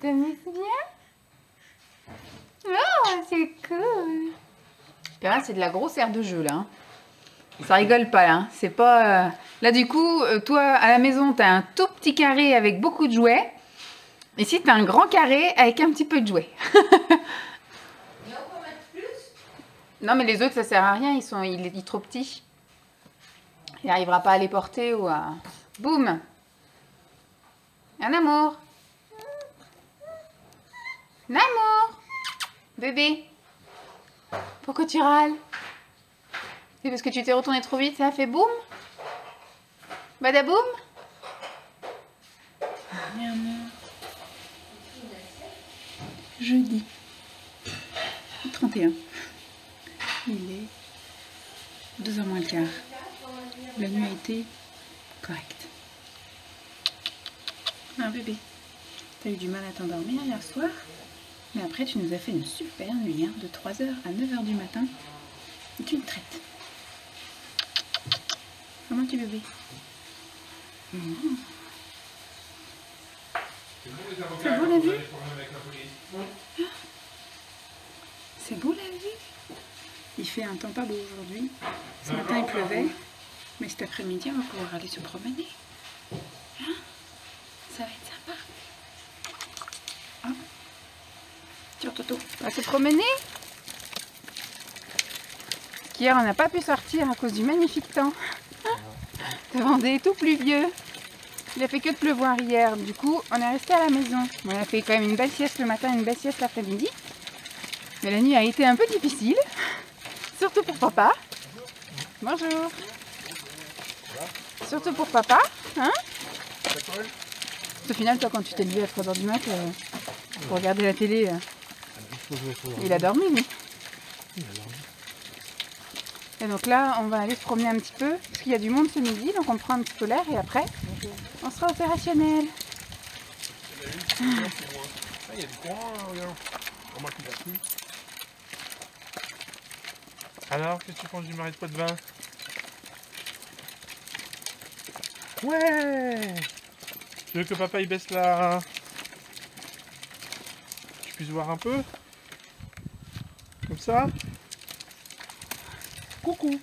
t'amuses bien? Oh, c'est cool. Puis là, c'est de la grosse aire de jeu, là. Hein. Ça rigole pas, là. Hein. C'est pas... Là, du coup, toi, à la maison, t'as un tout petit carré avec beaucoup de jouets. Ici, t'as un grand carré avec un petit peu de jouets. Mais on peut mettre plus? Non, mais les autres, ça sert à rien. Il est trop petit. Il n'arrivera pas à les porter ou à... Boum! Un amour! Un amour! Bébé! Pourquoi tu râles? C'est parce que tu t'es retourné trop vite, ça a fait boum? Badaboum? Jeudi 31. Il est 2h moins le quart. La nuit a été correcte. Ah bébé, t'as eu du mal à t'endormir hier soir, mais après tu nous as fait une super nuit, hein, de 3h à 9h du matin. Et tu me traites. Comment tu bébé? C'est beau la vue? C'est beau la vue? Il fait un temps pas beau aujourd'hui. Ce matin il pleuvait, mais cet après-midi on va pouvoir aller se promener. Hein? Ça va être sympa. Hein? Tiens Toto, on va se promener? Hier on n'a pas pu sortir à cause du magnifique temps. Le Vendée est tout pluvieux. Il a fait que de pleuvoir hier, du coup on est resté à la maison. On a fait quand même une belle sieste le matin et une belle sieste l'après-midi. Mais la nuit a été un peu difficile, surtout pour papa. Bonjour. Surtout pour papa, hein? Au final, toi quand tu t'es levé à 3h du mat pour regarder la télé, il a dormi lui. Et donc là, on va aller se promener un petit peu, parce qu'il y a du monde ce midi, donc on prend un petit peu l'air et après, on sera opérationnel. Il y a du courant, regarde. Remarque qu'il a plu. Alors, qu'est-ce que tu penses du mari de pot de vin? Ouais! Tu veux que papa il baisse là? Tu puisses voir un peu? Comme ça? Coucou!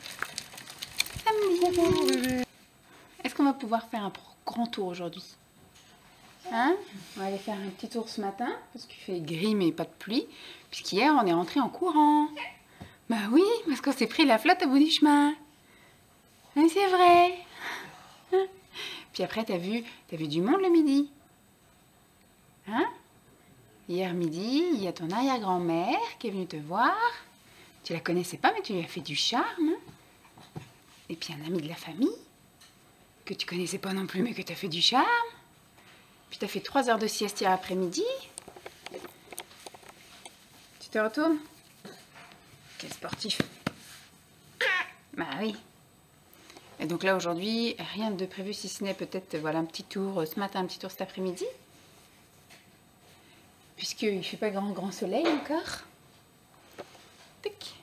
Coucou bébé! Est-ce qu'on va pouvoir faire un grand tour aujourd'hui? Hein? On va aller faire un petit tour ce matin, parce qu'il fait gris mais pas de pluie, puisqu'hier on est rentré en courant. Bah oui, parce qu'on s'est pris la flotte au bout du chemin. Mais c'est vrai. Hein? Puis après, t'as vu du monde le midi. Hein? Hier midi, il y a ton arrière-grand-mère qui est venue te voir. Tu la connaissais pas, mais tu lui as fait du charme. Et puis un ami de la famille, que tu connaissais pas non plus, mais que tu as fait du charme. Puis tu as fait 3 heures de sieste hier après-midi. Tu te retournes? Quel sportif. Bah oui. Et donc là aujourd'hui, rien de prévu si ce n'est peut-être voilà, un petit tour ce matin, un petit tour cet après-midi. Puisqu'il ne fait pas grand soleil encore. Tic.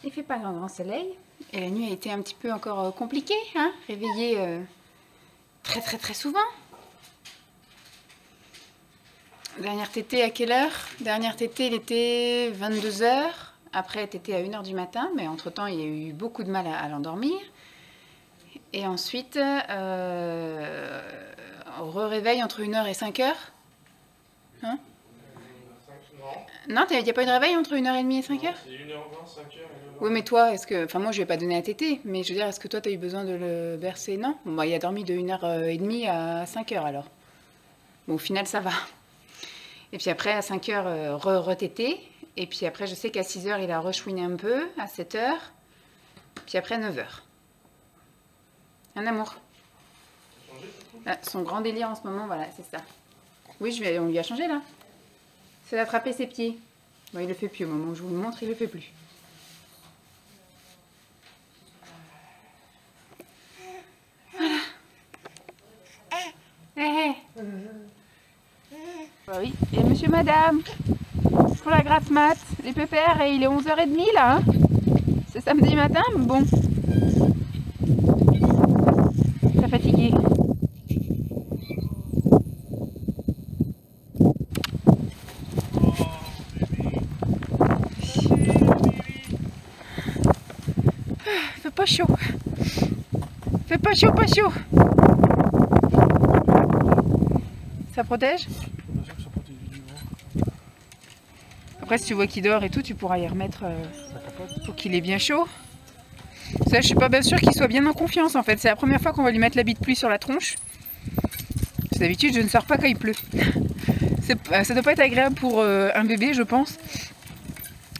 Il ne fait pas grand soleil. Et la nuit a été un petit peu encore compliquée. Hein, réveillée très souvent. Dernière tétée à quelle heure? Dernière tétée, il était 22h. Après, tétée à 1h du matin. Mais entre-temps, il y a eu beaucoup de mal à l'endormir. Et ensuite, réveil entre 1h et 5h. Hein? Non, il n'y a pas eu de réveil entre 1h30 et 5h? C'est 1h20, 5h. Oui, mais toi, est-ce que... Enfin, moi, je ne vais pas donner à tétée, mais je veux dire, est-ce que toi, tu as eu besoin de le bercer? Non? Bon, bah, il a dormi de 1h30 à 5h, alors. Bon, au final, ça va. Et puis après, à 5h, re-tétée. Et puis après, je sais qu'à 6h, il a rechouiné un peu, à 7h. Puis après, 9h. Un amour. Là, son grand délire en ce moment, voilà, c'est ça. Oui, on lui a changé, là. C'est d'attraper ses pieds. Bon, il le fait plus. Au moment où je vous le montre, il le fait plus. Voilà. Bah oui, et monsieur, madame, pour la grasse mat, les pépères, et il est 11h30 là. Hein, c'est samedi matin, mais bon. Très fatigué. Fais pas chaud, pas chaud. Ça protège? Bien sûr que ça protège du vent. Après, si tu vois qu'il dort et tout, tu pourras y remettre Ça capote. pour qu'il est bien chaud. Ça, je suis pas bien sûre qu'il soit bien en confiance en fait. C'est la première fois qu'on va lui mettre l'habit de pluie sur la tronche. D'habitude, je ne sors pas quand il pleut. Ça doit pas être agréable pour un bébé, je pense.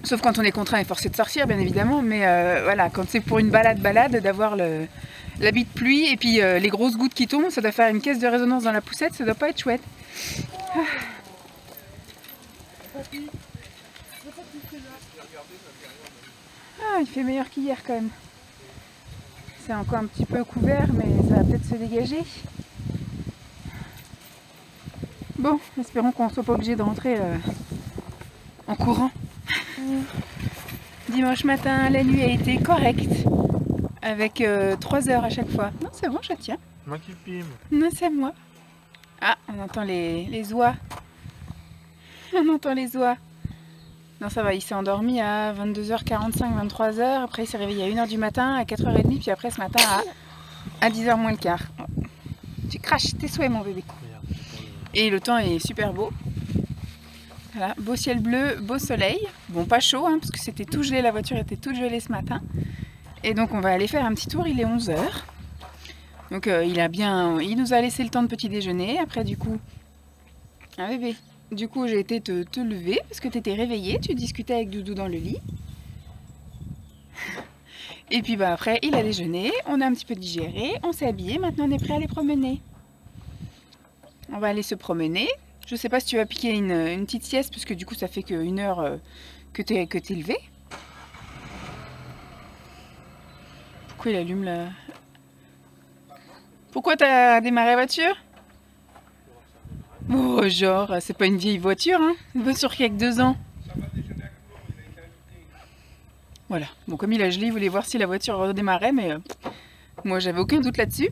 Sauf quand on est contraint et forcé de sortir, bien évidemment. Mais voilà, quand c'est pour une balade, d'avoir l'habit de pluie et puis les grosses gouttes qui tombent, ça doit faire une caisse de résonance dans la poussette, ça doit pas être chouette. Ah, il fait meilleur qu'hier quand même. C'est encore un petit peu couvert, mais ça va peut-être se dégager. Bon, espérons qu'on ne soit pas obligé de rentrer en courant. Dimanche matin, la nuit a été correcte, avec 3 heures à chaque fois. Non, c'est bon, je tiens. Moi qui filme. Non, c'est moi. Ah, on entend les oies. On entend les oies. Non, ça va, il s'est endormi à 22h45, 23h. Après, il s'est réveillé à 1h du matin, à 4h30. Puis après, ce matin, à 10h moins le quart. Tu craches tes souhaits, mon bébé. Et le temps est super beau. Voilà, beau ciel bleu, beau soleil. Bon, pas chaud, hein, parce que c'était tout gelé, la voiture était toute gelée ce matin. Et donc, on va aller faire un petit tour, il est 11h. Donc, il nous a laissé le temps de petit déjeuner. Après, du coup, ah bébé, du coup, j'ai été te lever, parce que tu étais réveillée, tu discutais avec Doudou dans le lit. Et puis, bah, après, il a déjeuné, on a un petit peu digéré, on s'est habillé, maintenant on est prêt à aller promener. On va aller se promener. Je sais pas si tu vas piquer une petite sieste, parce que du coup ça fait qu'une heure que t'es levé. Pourquoi il allume là? Pourquoi t'as démarré la voiture? Oh genre, c'est pas une vieille voiture, hein? Une voiture qui a que 2 ans. Voilà, bon comme il a gelé, il voulait voir si la voiture redémarrait, mais moi j'avais aucun doute là-dessus.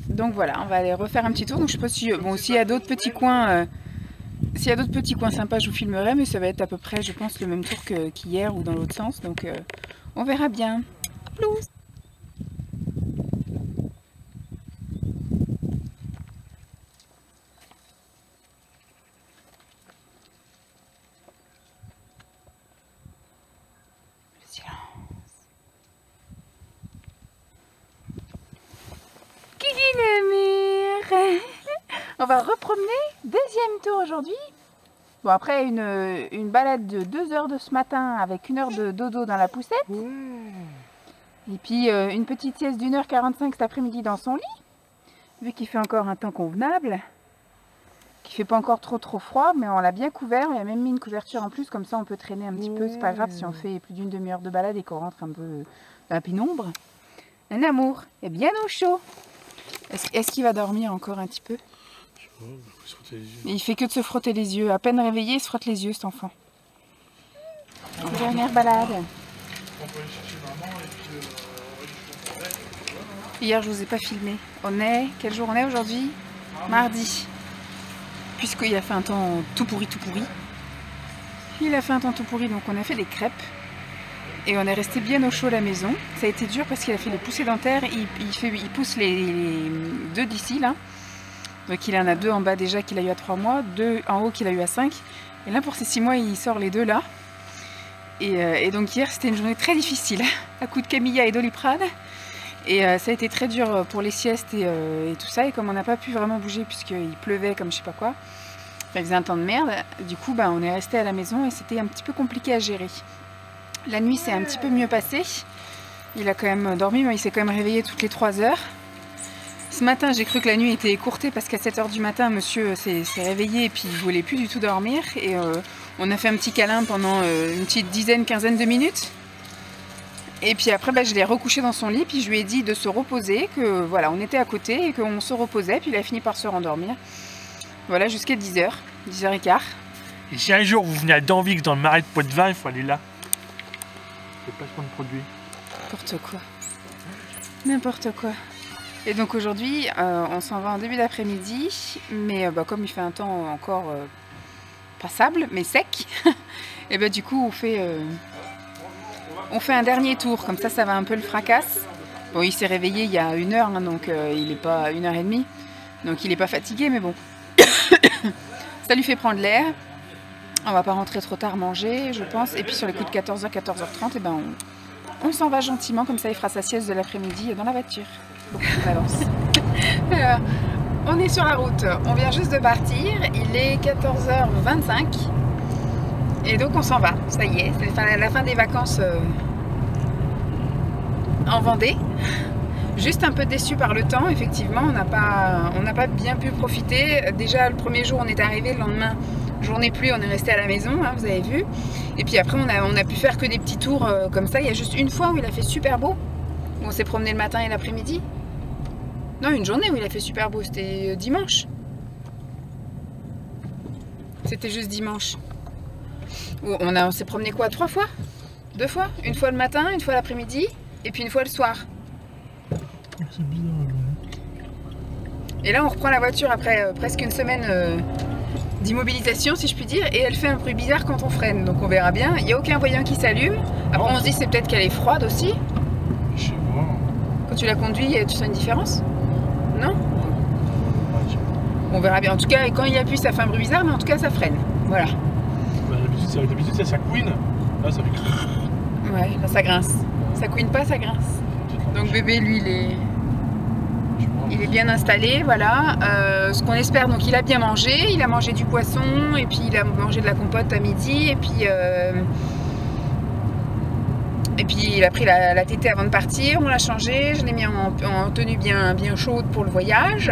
Donc voilà, on va aller refaire un petit tour. Donc je sais pas si, bon, s'il y a d'autres petits coins, s'il y a d'autres petits coins sympas, je vous filmerai, mais ça va être à peu près, je pense, le même tour qu'hier ou dans l'autre sens. Donc on verra bien. Plouf. Le silence. On va repromener, deuxième tour aujourd'hui. Bon, après une balade de 2 heures de ce matin avec 1 heure de dodo dans la poussette. Et puis une petite sieste d'1h45 cet après-midi dans son lit. Vu qu'il fait encore un temps convenable. Qu'il fait pas encore trop froid, mais on l'a bien couvert. On a même mis une couverture en plus, comme ça on peut traîner un petit peu. C'est pas grave si on fait plus d'une demi-heure de balade et qu'on rentre un peu dans la pénombre. Un amour, et bien au chaud. Est-ce qu'il va dormir encore un petit peu? Il fait que de se frotter les yeux. À peine réveillé, il se frotte les yeux, cet enfant. Dernière balade. On peut aller chercher maman et puis Hier, je vous ai pas filmé. On est... Quel jour on est aujourd'hui? Mardi. Puisqu'il a fait un temps tout pourri. Il a fait un temps tout pourri, donc on a fait des crêpes. Et on est resté bien au chaud à la maison. Ça a été dur parce qu'il a fait les poussées dentaires. Il pousse les 2 d'ici, là. Donc il en a 2 en bas déjà qu'il a eu à 3 mois, 2 en haut qu'il a eu à 5. Et là pour ces 6 mois il sort les 2 là. Et donc hier c'était une journée très difficile, à coup de Camilla et Doliprane. Et ça a été très dur pour les siestes et tout ça. Et comme on n'a pas pu vraiment bouger puisqu'il pleuvait comme je sais pas quoi, il faisait un temps de merde, du coup bah, on est resté à la maison et c'était un petit peu compliqué à gérer. La nuit c'est un petit peu mieux passé. Il a quand même dormi mais il s'est quand même réveillé toutes les 3 heures. Ce matin, j'ai cru que la nuit était écourtée parce qu'à 7 h du matin, monsieur s'est réveillé et puis il voulait plus du tout dormir. Et on a fait un petit câlin pendant une petite quinzaine de minutes. Et puis après, bah, je l'ai recouché dans son lit, puis je lui ai dit de se reposer, que voilà, on était à côté et qu'on se reposait. Puis il a fini par se rendormir. Voilà, jusqu'à 10h, 10h15. Et si un jour vous venez à Danvix dans le marais de Poitevin, il faut aller là. C'est placement de produit. N'importe quoi. N'importe quoi. Et donc aujourd'hui, on s'en va en début d'après-midi, mais bah, comme il fait un temps encore passable, mais sec, et bah, du coup on fait un dernier tour, comme ça va un peu le fracasse. Bon, il s'est réveillé il y a 1 heure, hein, donc il n'est pas 1h30. Donc il n'est pas fatigué, mais bon. Ça lui fait prendre l'air. On va pas rentrer trop tard manger, je pense. Et puis sur les coups de 14h, 14h30, eh ben on s'en va gentiment. Comme ça, il fera sa sieste de l'après-midi dans la voiture. Beaucoup d'avance. Alors, on est sur la route. On vient juste de partir. Il est 14h25. Et donc on s'en va. Ça y est, c'est la fin des vacances en Vendée. Juste un peu déçu par le temps, effectivement, on n'a pas bien pu profiter. Déjà, le premier jour, on est arrivé, le lendemain, journée pluie, on est resté à la maison, hein, vous avez vu. Et puis après, on a pu faire que des petits tours comme ça. Il y a juste une fois où il a fait super beau, où on s'est promené le matin et l'après-midi. Non, une journée où il a fait super beau, c'était dimanche. C'était juste dimanche. Où on s'est promené quoi, 3 fois? 2 fois? Une fois le matin, une fois l'après-midi, et puis une fois le soir. C'est bizarre. Et là on reprend la voiture après presque une semaine d'immobilisation si je puis dire, et elle fait un bruit bizarre quand on freine, donc on verra bien. Il n'y a aucun voyant qui s'allume. Après on se dit c'est peut-être qu'elle est froide aussi. Je sais pas. Quand tu la conduis, tu sens une différence? Non? On verra bien. En tout cas, quand il appuie ça fait un bruit bizarre, mais en tout cas ça freine. Voilà. Bah, d'habitude ça couine. Là ça fait... Ouais, là ça grince. Ça couine pas, ça grince. Donc bébé lui il est bien installé, voilà. Ce qu'on espère, donc il a bien mangé, il a mangé du poisson et puis il a mangé de la compote à midi et puis il a pris la tétée avant de partir, on l'a changé, je l'ai mis en tenue bien chaude pour le voyage.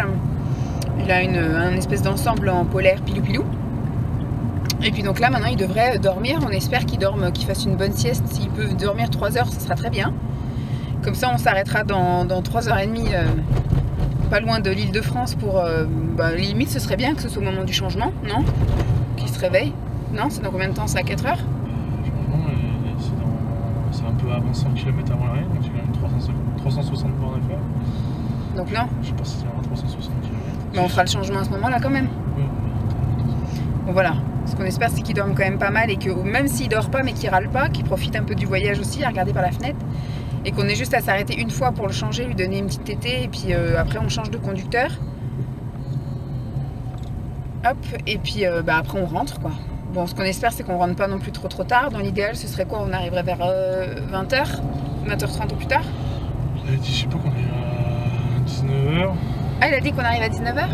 Il a un espèce d'ensemble en polaire pilou. Et puis donc là maintenant il devrait dormir, on espère qu'il fasse une bonne sieste. S'il peut dormir 3 heures, ce sera très bien. Comme ça on s'arrêtera dans 3h30 pas loin de l'Île-de-France pour... limite ce serait bien que ce soit au moment du changement, non? Qu'il se réveille. Non, c'est dans combien de temps? C'est à 4 heures? C'est un peu avant 100 km avant l'arrêt, donc il y a quand même 360 bornes à faire. Donc non? Je sais pas si c'est à 360 km. Mais on fera le changement à ce moment-là quand même. Oui. Bon voilà, ce qu'on espère c'est qu'il dorme quand même pas mal et que même s'il dort pas mais qu'il râle pas, qu'il profite un peu du voyage aussi, à regarder par la fenêtre. Et qu'on ait juste à s'arrêter une fois pour le changer, lui donner une petite tétée et puis après on change de conducteur. Hop, et puis après on rentre quoi. Bon, ce qu'on espère c'est qu'on rentre pas non plus trop tard. Dans l'idéal ce serait quoi? On arriverait vers 20h, 20h30 ou plus tard. Il a dit, je sais pas, qu'on est à 19h. Ah, il a dit qu'on arrive à 19h?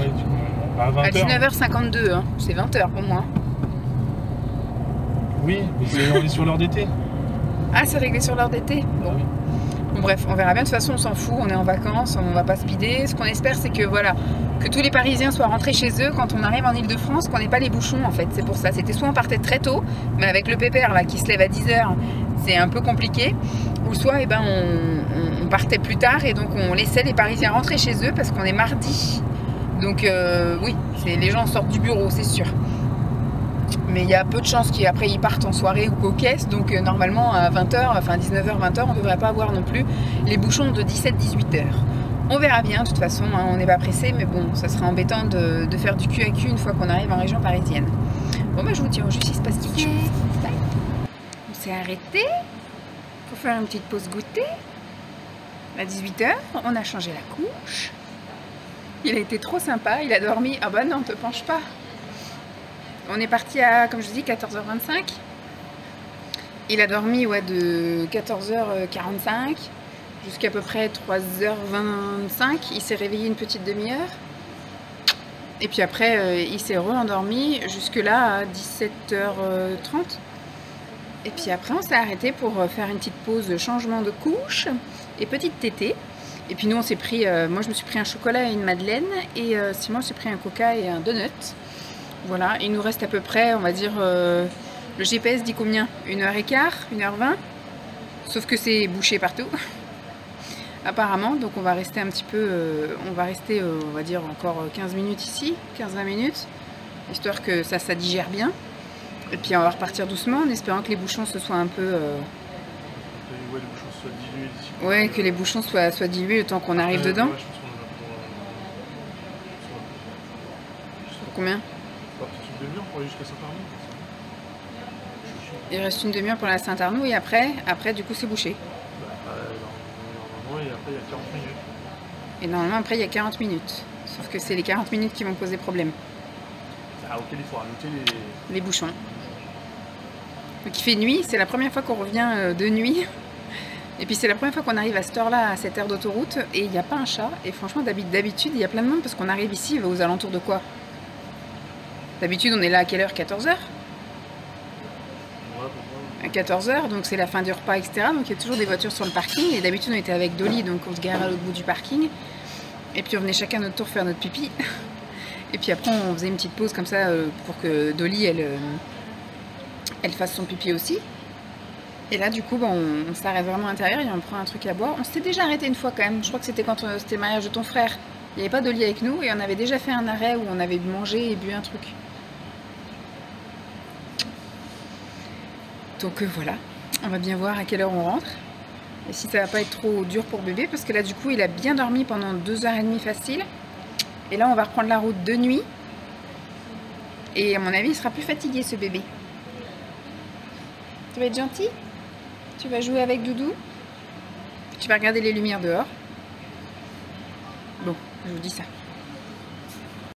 À 20h. À 19h52, hein. C'est 20h pour moi. Oui, mais on est sur l'heure d'été. Ah, c'est réglé sur l'heure d'été? Bon. Oui. Bon bref, on verra bien, de toute façon on s'en fout, on est en vacances, on va pas speeder. Ce qu'on espère c'est que voilà, que tous les Parisiens soient rentrés chez eux quand on arrive en Île-de-France, qu'on n'ait pas les bouchons en fait, c'est pour ça. C'était soit on partait très tôt, mais avec le pépère là qui se lève à 10h, c'est un peu compliqué, ou soit on partait plus tard et donc on laissait les Parisiens rentrer chez eux parce qu'on est mardi. Donc oui, les gens sortent du bureau, c'est sûr. Mais il y a peu de chances qu'après ils partent en soirée ou qu'aux caisses, donc normalement à 20h, enfin 19h, 20h, on ne devrait pas avoir non plus les bouchons de 17-18h. On verra bien, de toute façon, hein, on n'est pas pressé, mais bon, ça sera embêtant de faire du cul à cul une fois qu'on arrive en région parisienne. Bon bah je vous tiens au jus, il se passe quelque chose. On s'est arrêté pour faire une petite pause goûter. À 18h, on a changé la couche. Il a été trop sympa, il a dormi. Ah bah non, te penche pas. On est parti à, comme je dis, 14h25. Il a dormi de 14h45 jusqu'à peu près 3h25. Il s'est réveillé une petite demi-heure. Et puis après, il s'est re-endormi jusque là à 17h30. Et puis après, on s'est arrêté pour faire une petite pause de changement de couche et petite tétée. Et puis nous, on s'est pris, moi je me suis pris un chocolat et une madeleine. Et Simon s'est pris un coca et un donut. Voilà, il nous reste à peu près, on va dire, le GPS dit combien? 1h15, 1h20, sauf que c'est bouché partout, apparemment, donc on va rester un petit peu, on va dire encore 15 minutes ici, 15-20 minutes, histoire que ça digère bien, et puis on va repartir doucement en espérant que les bouchons se soient un peu... Ouais, les bouchons soient dilués d'ici. Ouais, que les bouchons soient dilués le temps qu'on arrive dedans. Ouais, je pense qu'on en a pour Combien? une demi-heure pour aller jusqu'à Saint-Arnaud. Il reste une demi-heure pour la Saint-Arnaud et après du coup c'est bouché. Normalement, et après après il y a 40 minutes. Et normalement, après, il y a 40 minutes. Sauf que c'est les 40 minutes qui vont poser problème. Ah, auquel il faut rajouter les... Les bouchons. Donc il fait nuit, c'est la première fois qu'on revient de nuit. Et puis c'est la première fois qu'on arrive à cette heure-là, à cette aire d'autoroute, et il n'y a pas un chat. Et franchement, d'habitude, il y a plein de monde parce qu'on arrive ici aux alentours de quoi? D'habitude, on est là à quelle heure? 14h? À 14h, donc c'est la fin du repas, etc. Donc il y a toujours des voitures sur le parking. Et d'habitude, on était avec Dolly, donc on se gare à l'autre bout du parking. Et puis on venait chacun notre tour faire notre pipi. Et puis après, on faisait une petite pause comme ça pour que Dolly, elle fasse son pipi aussi. Et là, du coup, on s'arrête vraiment à l'intérieur et on prend un truc à boire. On s'était déjà arrêté une fois quand même. Je crois que c'était quand c'était le mariage de ton frère. Il n'y avait pas Dolly avec nous et on avait déjà fait un arrêt où on avait mangé et bu un truc. Donc voilà, on va bien voir à quelle heure on rentre. Et si ça va pas être trop dur pour bébé, parce que là, du coup, il a bien dormi pendant 2h30 facile. Et là, on va reprendre la route de nuit. Et à mon avis, il sera plus fatigué, ce bébé. Tu vas être gentil? Tu vas jouer avec Doudou? Tu vas regarder les lumières dehors? Bon, je vous dis ça.